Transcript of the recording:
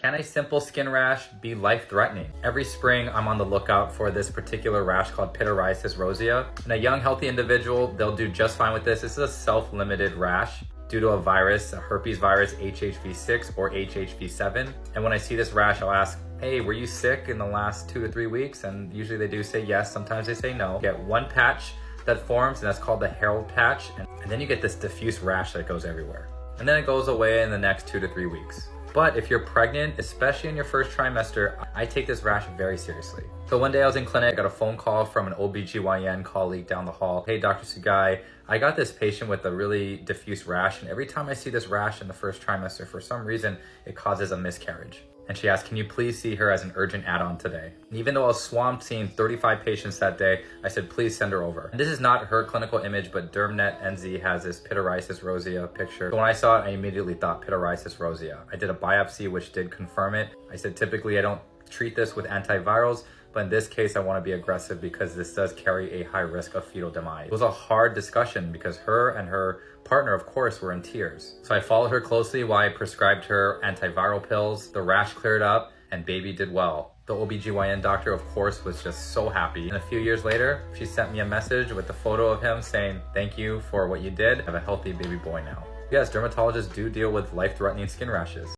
Can a simple skin rash be life-threatening? Every spring, I'm on the lookout for this particular rash called pityriasis rosea. In a young, healthy individual, they'll do just fine with this. This is a self-limited rash due to a virus, a herpes virus, HHV6 or HHV7. And when I see this rash, I'll ask, hey, were you sick in the last 2 to 3 weeks? And usually they do say yes, sometimes they say no. Get one patch that forms, and that's called the Herald patch. And then you get this diffuse rash that goes everywhere. And then it goes away in the next 2 to 3 weeks. But if you're pregnant, especially in your first trimester, I take this rash very seriously. So one day I was in clinic, I got a phone call from an OBGYN colleague down the hall. Hey, Dr. Sugai, I got this patient with a really diffuse rash, and every time I see this rash in the first trimester, for some reason, it causes a miscarriage. And she asked, can you please see her as an urgent add-on today? And even though I was swamped seeing 35 patients that day, I said, please send her over. And this is not her clinical image, but DermNet NZ has this pityriasis rosea picture. So when I saw it, I immediately thought pityriasis rosea. I did a biopsy, which did confirm it. I said, typically I don't treat this with antivirals, but in this case, I want to be aggressive because this does carry a high risk of fetal demise. It was a hard discussion because her and her partner, of course, were in tears. So I followed her closely while I prescribed her antiviral pills. The rash cleared up and baby did well. The OBGYN doctor, of course, was just so happy. And a few years later, she sent me a message with a photo of him saying, thank you for what you did. I have a healthy baby boy now. Yes, dermatologists do deal with life-threatening skin rashes.